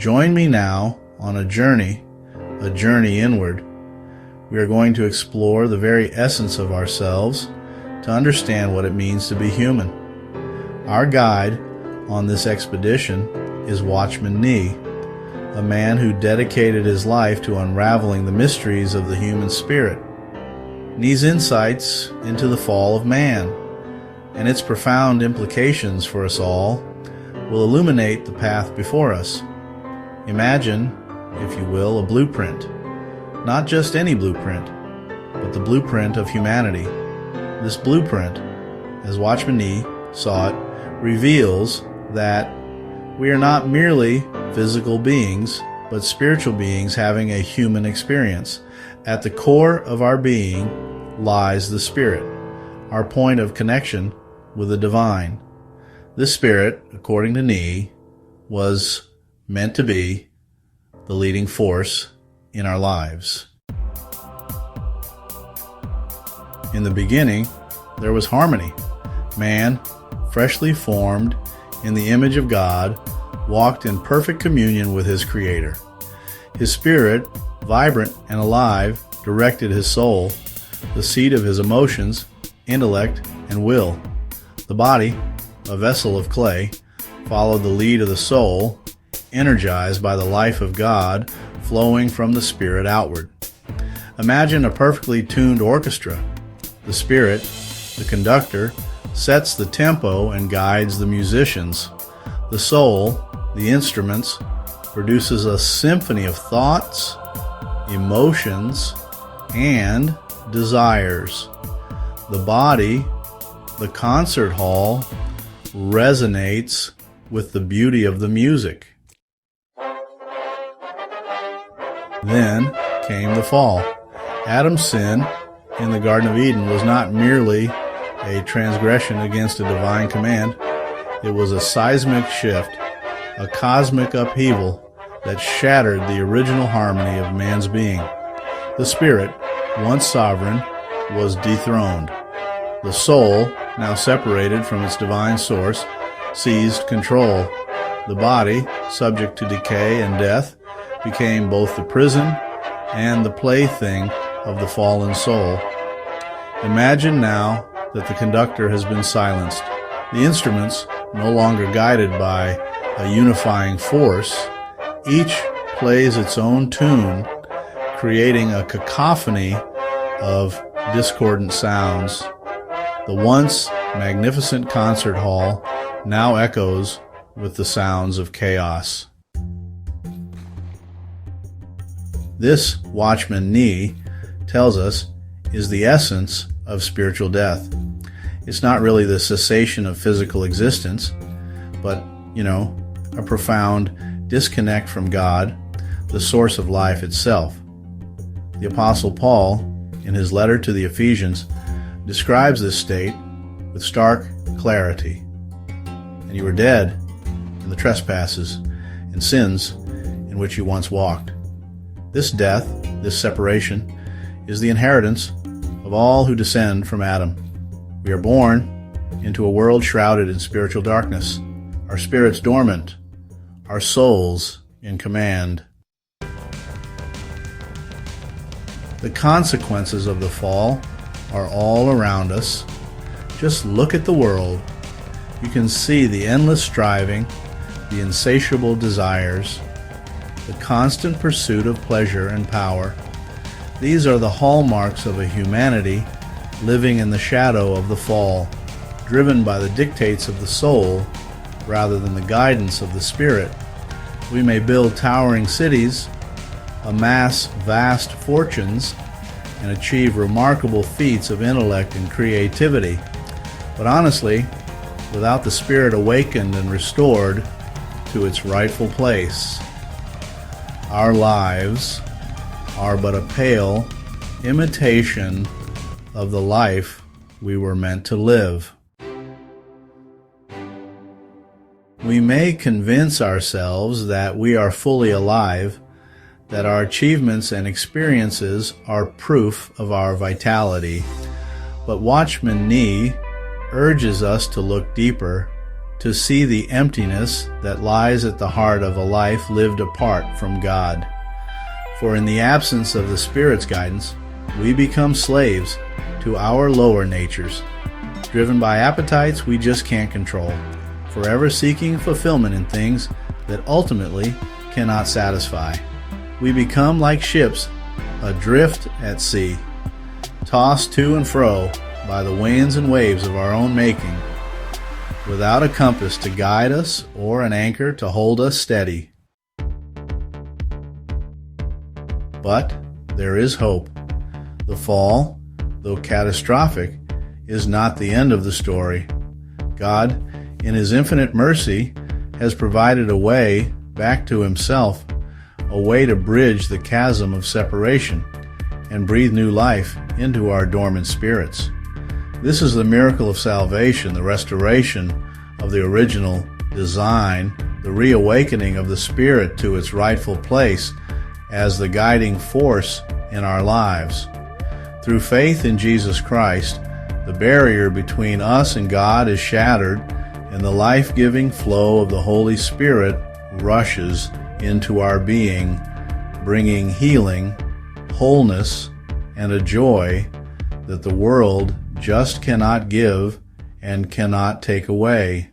Join me now on a journey inward. We are going to explore the very essence of ourselves to understand what it means to be human. Our guide on this expedition is Watchman Nee, a man who dedicated his life to unraveling the mysteries of the human spirit. Nee's insights into the fall of man and its profound implications for us all will illuminate the path before us. Imagine, if you will, a blueprint. Not just any blueprint, but the blueprint of humanity. This blueprint, as Watchman Nee saw it, reveals that we are not merely physical beings, but spiritual beings having a human experience. At the core of our being lies the Spirit, our point of connection with the divine. This Spirit, according to Nee, was meant to be the leading force in our lives. In the beginning, there was harmony. Man, freshly formed in the image of God, walked in perfect communion with his Creator. His spirit, vibrant and alive, directed his soul, the seat of his emotions, intellect, and will. The body, a vessel of clay, followed the lead of the soul, energized by the life of God flowing from the Spirit outward. Imagine a perfectly tuned orchestra. The Spirit, the conductor, sets the tempo and guides the musicians. The soul, the instruments, produces a symphony of thoughts, emotions, and desires. The body, the concert hall, resonates with the beauty of the music. Then came the fall. Adam's sin in the Garden of Eden was not merely a transgression against a divine command. It was a seismic shift, a cosmic upheaval that shattered the original harmony of man's being. The Spirit, once sovereign, was dethroned. The soul, now separated from its divine source, seized control. The body, subject to decay and death, became both the prison and the plaything of the fallen soul. Imagine now that the conductor has been silenced. The instruments, no longer guided by a unifying force, each plays its own tune, creating a cacophony of discordant sounds. The once magnificent concert hall now echoes with the sounds of chaos. This, Watchman Nee tells us, is the essence of spiritual death. It's not really the cessation of physical existence, but, a profound disconnect from God, the source of life itself. The Apostle Paul, in his letter to the Ephesians, describes this state with stark clarity. And you were dead in the trespasses and sins in which you once walked. This death, this separation, is the inheritance of all who descend from Adam. We are born into a world shrouded in spiritual darkness, our spirits dormant, our souls in command. The consequences of the fall are all around us. Just look at the world. You can see the endless striving, the insatiable desires, the constant pursuit of pleasure and power. These are the hallmarks of a humanity living in the shadow of the fall, driven by the dictates of the soul rather than the guidance of the Spirit. We may build towering cities, amass vast fortunes, and achieve remarkable feats of intellect and creativity. But honestly, without the Spirit awakened and restored to its rightful place, our lives are but a pale imitation of the life we were meant to live. We may convince ourselves that we are fully alive, that our achievements and experiences are proof of our vitality. But Watchman Nee urges us to look deeper, to see the emptiness that lies at the heart of a life lived apart from God. For in the absence of the Spirit's guidance, we become slaves to our lower natures, driven by appetites we just can't control, forever seeking fulfillment in things that ultimately cannot satisfy. We become like ships adrift at sea, tossed to and fro by the winds and waves of our own making, without a compass to guide us or an anchor to hold us steady. But there is hope. The fall, though catastrophic, is not the end of the story. God, in His infinite mercy, has provided a way back to Himself, a way to bridge the chasm of separation and breathe new life into our dormant spirits. This is the miracle of salvation, the restoration of the original design, the reawakening of the Spirit to its rightful place as the guiding force in our lives. Through faith in Jesus Christ, the barrier between us and God is shattered, and the life-giving flow of the Holy Spirit rushes into our being, bringing healing, wholeness, and a joy that the world just cannot give and cannot take away.